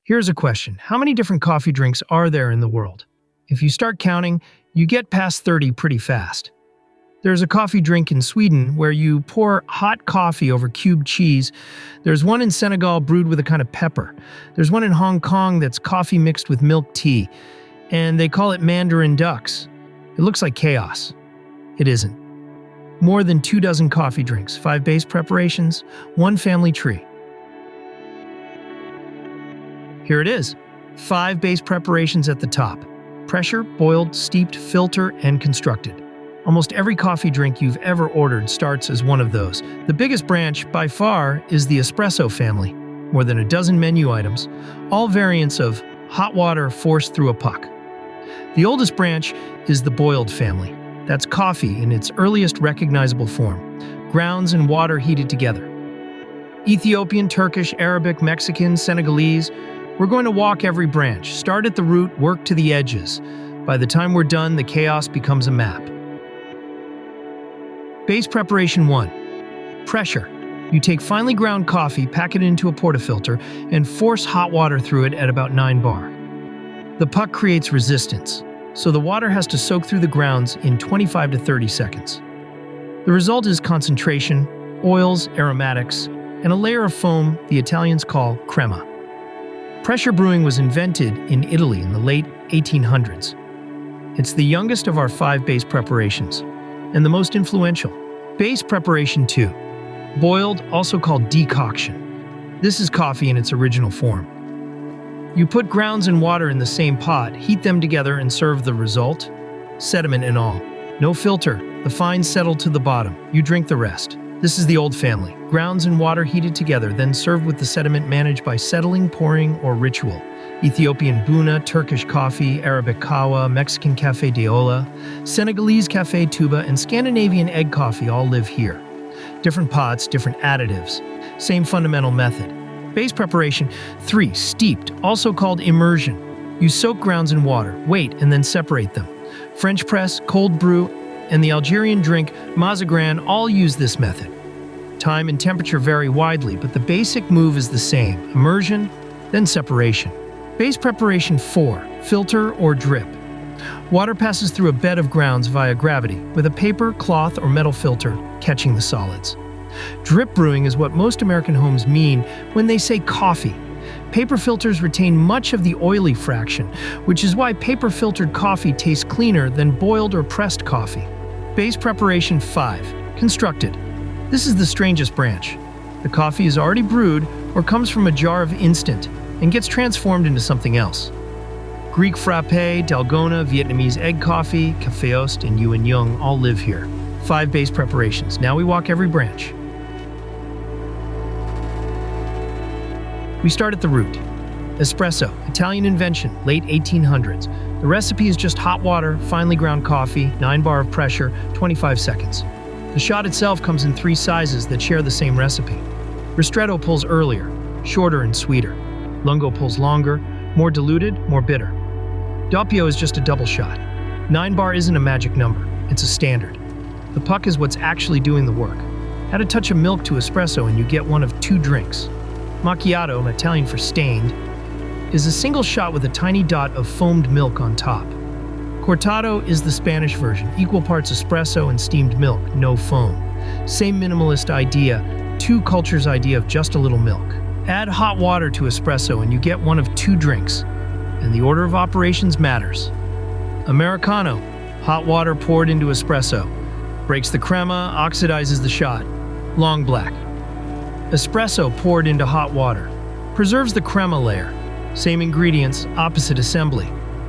Here's a question. How many different coffee drinks are there in the world? If you start counting, you get past 30 pretty fast. There's a coffee drink in Sweden where you pour hot coffee over cubed cheese. There's one in Senegal brewed with a kind of pepper. There's one in Hong Kong that's coffee mixed with milk tea. And they call it Mandarin Ducks. It looks like chaos. It isn't. More than 24 coffee drinks, 5 base preparations, 1 family tree. Here it is. 5 base preparations at the top. Pressure, boiled, steeped, filter, and constructed. Almost every coffee drink you've ever ordered starts as one of those. The biggest branch, by far, is the Espresso family. More than a dozen menu items, all variants of hot water forced through a puck. The oldest branch is the boiled family. That's coffee in its earliest recognizable form. Grounds and water heated together. Ethiopian, Turkish, Arabic, Mexican, Senegalese. We're going to walk every branch. Start at the root, work to the edges. By the time we're done, the chaos becomes a map. Base preparation 1. Pressure. You take finely ground coffee, pack it into a portafilter, and force hot water through it at about 9 bar. The puck creates resistance, so the water has to soak through the grounds in 25 to 30 seconds. The result is concentration, oils, aromatics, and a layer of foam the Italians call crema. Pressure brewing was invented in Italy in the late 1800s. It's the youngest of our 5 base preparations, and the most influential. Base preparation 2. Boiled, also called decoction. This is coffee in its original form. You put grounds and water in the same pot, heat them together, and serve the result. Sediment and all. No filter. The fines settle to the bottom. You drink the rest. This is the old family. Grounds and water heated together, then served with the sediment managed by settling, pouring, or ritual. Ethiopian Buna, Turkish Coffee, Arabic Kawa, Mexican Café de Olla, Senegalese Café Touba, and Scandinavian Egg Coffee all live here. Different pots, different additives. Same fundamental method. Base preparation 3. Steeped, also called immersion. You soak grounds in water, wait, and then separate them. French press, cold brew, and the Algerian drink Mazagran all use this method. Time and temperature vary widely, but the basic move is the same. Immersion, then separation. Base preparation 4. Filter or drip. Water passes through a bed of grounds via gravity, with a paper, cloth, or metal filter catching the solids. Drip brewing is what most American homes mean when they say coffee. Paper filters retain much of the oily fraction, which is why paper-filtered coffee tastes cleaner than boiled or pressed coffee. Base preparation 5. Constructed. This is the strangest branch. The coffee is already brewed or comes from a jar of instant and gets transformed into something else. Greek frappe, Dalgona, Vietnamese Egg Coffee, Caffeost, and Yuenyeung all live here. 5 base preparations. Now we walk every branch. We start at the root. Espresso, Italian invention, late 1800s. The recipe is just hot water, finely ground coffee, 9 bar of pressure, 25 seconds. The shot itself comes in 3 sizes that share the same recipe. Ristretto pulls earlier, shorter and sweeter. Lungo pulls longer, more diluted, more bitter. Doppio is just a double shot. 9 bar isn't a magic number, it's a standard. The puck is what's actually doing the work. Add a touch of milk to espresso and you get one of 2 drinks. Macchiato, Italian for stained, is a single shot with a tiny dot of foamed milk on top. Cortado is the Spanish version, equal parts espresso and steamed milk, no foam. Same minimalist idea, 2 cultures idea of just a little milk. Add hot water to espresso and you get one of 2 drinks, and the order of operations matters. Americano, hot water poured into espresso, breaks the crema, oxidizes the shot. Long black. Espresso poured into hot water, preserves the crema layer. Same ingredients, opposite assembly,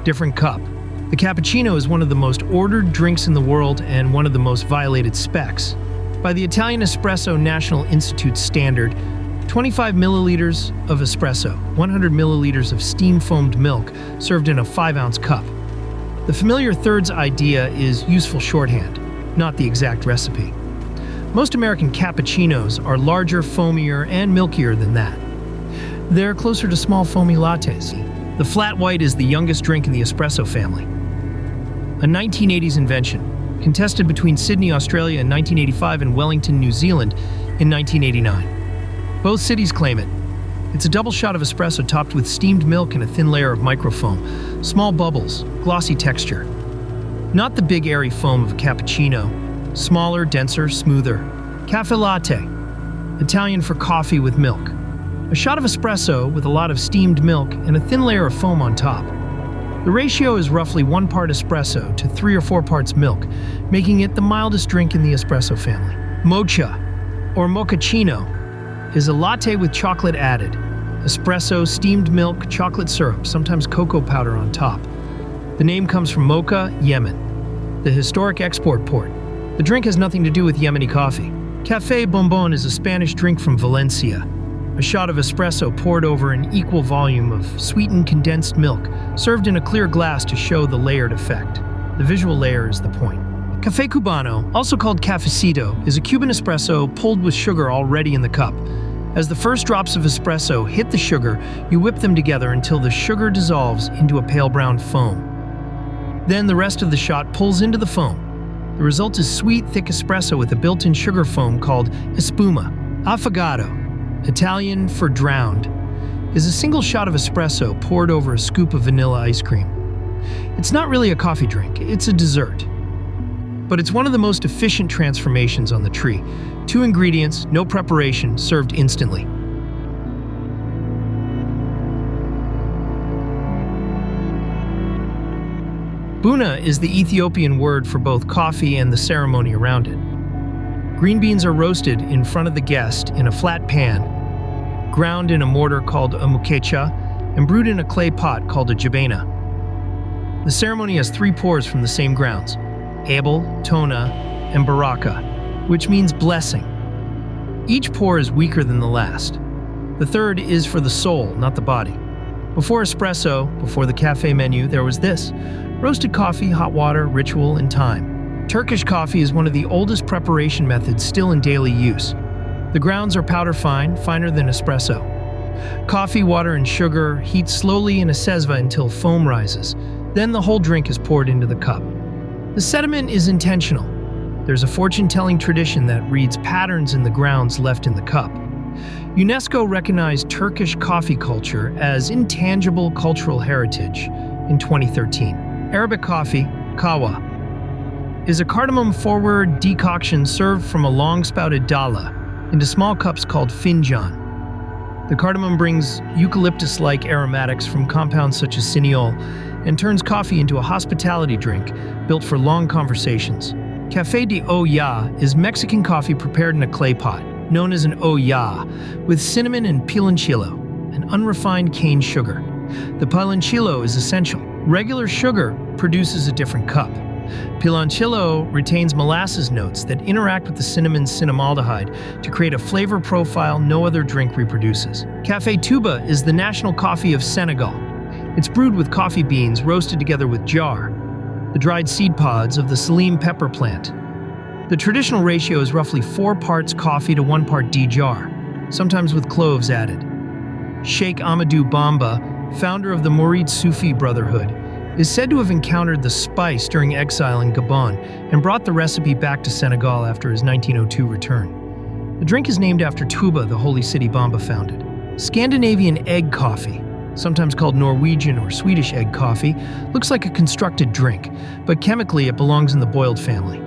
different cup. The cappuccino is one of the most ordered drinks in the world and one of the most violated specs. By the Italian Espresso National Institute standard, 25 milliliters of espresso, 100 milliliters of steam-foamed milk served in a 5-ounce cup. The familiar thirds idea is useful shorthand, not the exact recipe. Most American cappuccinos are larger, foamier, and milkier than that. They're closer to small foamy lattes. The flat white is the youngest drink in the espresso family. A 1980s invention, contested between Sydney, Australia in 1985 and Wellington, New Zealand in 1989. Both cities claim it. It's a double shot of espresso topped with steamed milk and a thin layer of microfoam. Small bubbles, glossy texture. Not the big airy foam of a cappuccino. Smaller, denser, smoother. Café Latte, Italian for coffee with milk. A shot of espresso with a lot of steamed milk and a thin layer of foam on top. The ratio is roughly 1 part espresso to 3 or 4 parts milk, making it the mildest drink in the espresso family. Mocha, or mochaccino, is a latte with chocolate added. Espresso, steamed milk, chocolate syrup, sometimes cocoa powder on top. The name comes from Mocha, Yemen, the historic export port. The drink has nothing to do with Yemeni coffee. Café Bombón is a Spanish drink from Valencia. A shot of espresso poured over an equal volume of sweetened condensed milk, served in a clear glass to show the layered effect. The visual layer is the point. Café Cubano, also called Cafecito, is a Cuban espresso pulled with sugar already in the cup. As the first drops of espresso hit the sugar, you whip them together until the sugar dissolves into a pale brown foam. Then the rest of the shot pulls into the foam. The result is sweet, thick espresso with a built-in sugar foam called espuma. Affogato, Italian for drowned, is a single shot of espresso poured over a scoop of vanilla ice cream. It's not really a coffee drink, it's a dessert. But it's one of the most efficient transformations on the tree. 2 ingredients, no preparation, served instantly. Buna is the Ethiopian word for both coffee and the ceremony around it. Green beans are roasted in front of the guest in a flat pan, ground in a mortar called a mukecha, and brewed in a clay pot called a jabena. The ceremony has 3 pours from the same grounds, Abel, Tona, and Baraka, which means blessing. Each pour is weaker than the last. The third is for the soul, not the body. Before espresso, before the cafe menu, there was this: roasted coffee, hot water, ritual, and time. Turkish coffee is one of the oldest preparation methods still in daily use. The grounds are powder fine, finer than espresso. Coffee, water, and sugar heat slowly in a sezva until foam rises. Then the whole drink is poured into the cup. The sediment is intentional. There's a fortune-telling tradition that reads patterns in the grounds left in the cup. UNESCO recognized Turkish coffee culture as intangible cultural heritage in 2013. Arabic coffee, kahwa, is a cardamom-forward decoction served from a long-spouted dala into small cups called finjan. The cardamom brings eucalyptus-like aromatics from compounds such as cineol and turns coffee into a hospitality drink built for long conversations. Café de Olla is Mexican coffee prepared in a clay pot, known as an olla, with cinnamon and piloncillo, an unrefined cane sugar. The piloncillo is essential. Regular sugar produces a different cup. Piloncillo retains molasses notes that interact with the cinnamon cinnamaldehyde to create a flavor profile no other drink reproduces. Café Touba is the national coffee of Senegal. It's brewed with coffee beans roasted together with jar, the dried seed pods of the salim pepper plant. The traditional ratio is roughly 4 parts coffee to 1 part jar, sometimes with cloves added. Sheikh Amadou Bamba, founder of the Murid Sufi Brotherhood, is said to have encountered the spice during exile in Gabon and brought the recipe back to Senegal after his 1902 return. The drink is named after Touba, the holy city Bamba founded. Scandinavian Egg Coffee, sometimes called Norwegian or Swedish egg coffee, looks like a constructed drink, but chemically it belongs in the boiled family.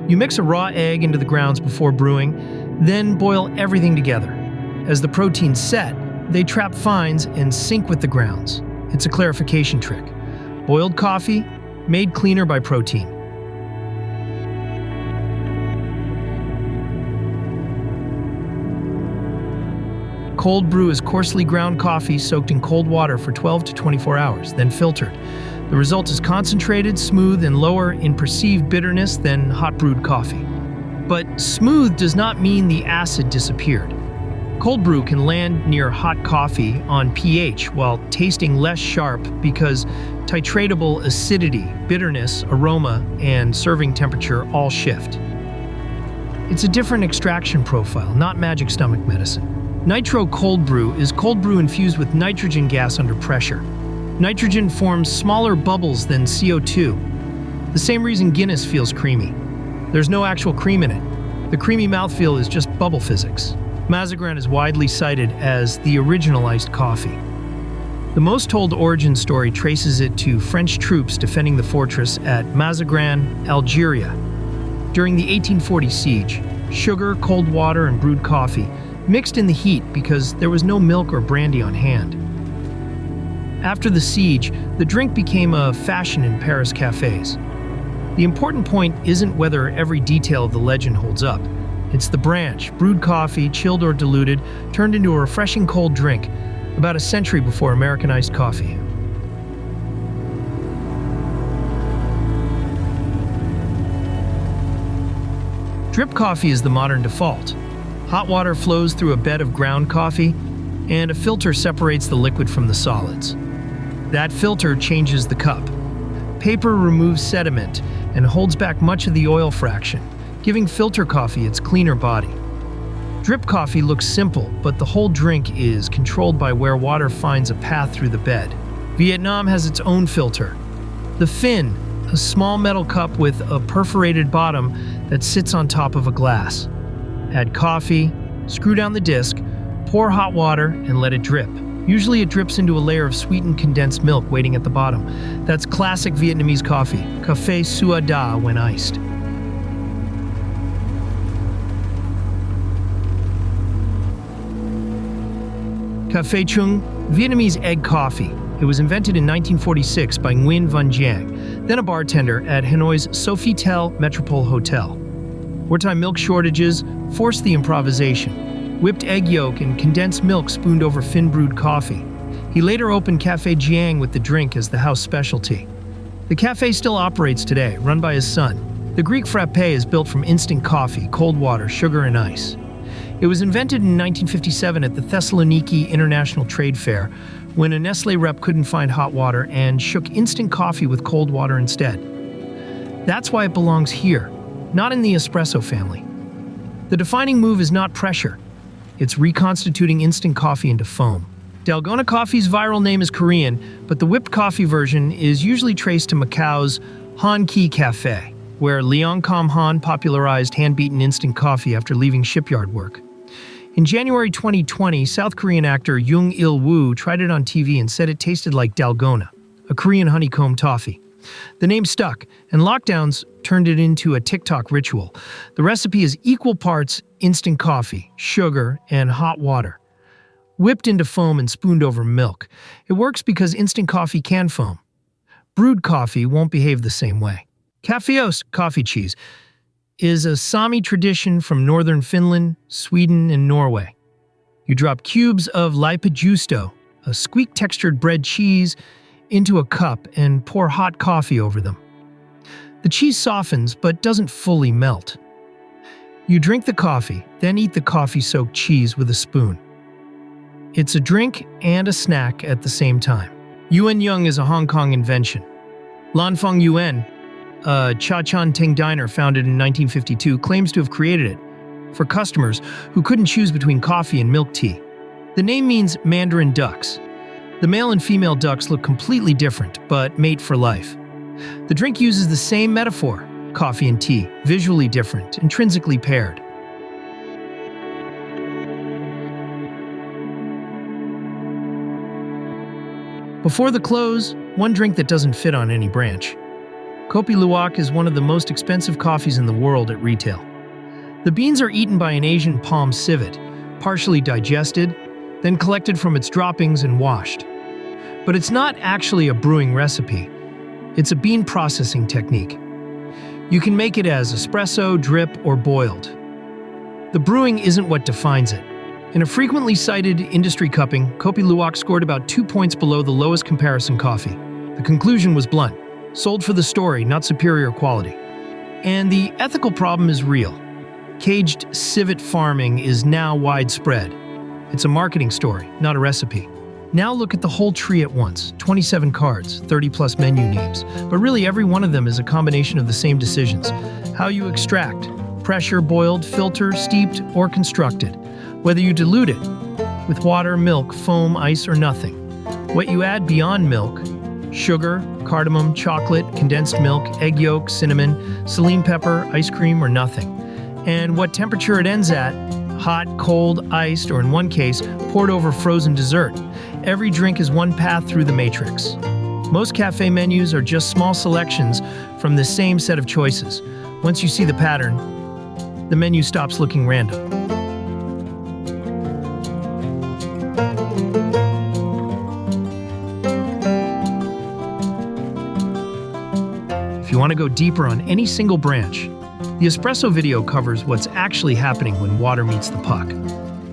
You mix a raw egg into the grounds before brewing, then boil everything together. As the proteins set, they trap fines and sync with the grounds. It's a clarification trick. Boiled coffee, made cleaner by protein. Cold brew is coarsely ground coffee soaked in cold water for 12 to 24 hours, then filtered. The result is concentrated, smooth, and lower in perceived bitterness than hot brewed coffee. But smooth does not mean the acid disappeared. Cold brew can land near hot coffee on pH while tasting less sharp because titratable acidity, bitterness, aroma, and serving temperature all shift. It's a different extraction profile, not magic stomach medicine. Nitro cold brew is cold brew infused with nitrogen gas under pressure. Nitrogen forms smaller bubbles than CO2. The same reason Guinness feels creamy. There's no actual cream in it. The creamy mouthfeel is just bubble physics. Mazagran is widely cited as the original iced coffee. The most told origin story traces it to French troops defending the fortress at Mazagran, Algeria. During the 1840 siege, sugar, cold water, and brewed coffee mixed in the heat because there was no milk or brandy on hand. After the siege, the drink became a fashion in Paris cafes. The important point isn't whether every detail of the legend holds up. It's the branch, brewed coffee, chilled or diluted, turned into a refreshing cold drink about a century before American iced coffee. Drip coffee is the modern default. Hot water flows through a bed of ground coffee, and a filter separates the liquid from the solids. That filter changes the cup. Paper removes sediment and holds back much of the oil fraction, giving filter coffee its cleaner body. Drip coffee looks simple, but the whole drink is controlled by where water finds a path through the bed. Vietnam has its own filter. The Phin, a small metal cup with a perforated bottom that sits on top of a glass. Add coffee, screw down the disc, pour hot water, and let it drip. Usually it drips into a layer of sweetened condensed milk waiting at the bottom. That's classic Vietnamese coffee, Café Touba when iced. Phê Trứng, Vietnamese egg coffee. It was invented in 1946 by Yuenyeung, then a bartender at Hanoi's Sofitel Metropole Hotel. Wartime milk shortages forced the improvisation. Whipped egg yolk and condensed milk spooned over Phin-brewed coffee. He later opened Café Yuenyeung with the drink as the house specialty. The cafe still operates today, run by his son. The Greek frappe is built from instant coffee, cold water, sugar, and ice. It was invented in 1957 at the Thessaloniki International Trade Fair when a Nestlé rep couldn't find hot water and shook instant coffee with cold water instead. That's why it belongs here, not in the espresso family. The defining move is not pressure. It's reconstituting instant coffee into foam. Dalgona Coffee's viral name is Korean, but the whipped coffee version is usually traced to Macau's Han Ki Cafe, where Leong Kam Han popularized hand-beaten instant coffee after leaving shipyard work. In January 2020, South Korean actor Jung Il-woo tried it on TV and said it tasted like Dalgona, a Korean honeycomb toffee. The name stuck, and lockdowns turned it into a TikTok ritual. The recipe is equal parts instant coffee, sugar, and hot water, whipped into foam and spooned over milk. It works because instant coffee can foam. Brewed coffee won't behave the same way. Caffeost coffee cheese is a Sami tradition from northern Finland, Sweden, and Norway. You drop cubes of lipajusto, a squeak-textured bread cheese, into a cup and pour hot coffee over them. The cheese softens but doesn't fully melt. You drink the coffee, then eat the coffee-soaked cheese with a spoon. It's a drink and a snack at the same time. Yuenyeung is a Hong Kong invention. Lan Fong Yuen, a Cha Chan Ting diner founded in 1952, claims to have created it for customers who couldn't choose between coffee and milk tea. The name means Mandarin ducks. The male and female ducks look completely different, but mate for life. The drink uses the same metaphor, coffee and tea, visually different, intrinsically paired. Before the close, one drink that doesn't fit on any branch. Kopi Luwak is one of the most expensive coffees in the world at retail. The beans are eaten by an Asian palm civet, partially digested, then collected from its droppings and washed. But it's not actually a brewing recipe. It's a bean processing technique. You can make it as espresso, drip, or boiled. The brewing isn't what defines it. In a frequently cited industry cupping, Kopi Luwak scored about 2 points below the lowest comparison coffee. The conclusion was blunt. Sold for the story, not superior quality. And the ethical problem is real. Caged civet farming is now widespread. It's a marketing story, not a recipe. Now look at the whole tree at once. 27 cards, 30-plus menu names. But really every one of them is a combination of the same decisions. How you extract, pressure, boiled, filter, steeped, or constructed. Whether you dilute it with water, milk, foam, ice, or nothing. What you add beyond milk: sugar, cardamom, chocolate, condensed milk, egg yolk, cinnamon, saline pepper, ice cream, or nothing. And what temperature it ends at: hot, cold, iced, or in one case, poured over frozen dessert. Every drink is one path through the matrix. Most cafe menus are just small selections from the same set of choices. Once you see the pattern, the menu stops looking random. If you want to go deeper on any single branch, the espresso video covers what's actually happening when water meets the puck.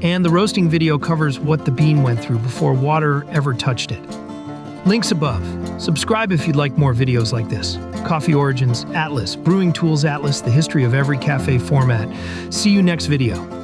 And the roasting video covers what the bean went through before water ever touched it. Links above. Subscribe if you'd like more videos like this. Coffee Origins Atlas, Brewing Tools Atlas, the history of every cafe format. See you next video.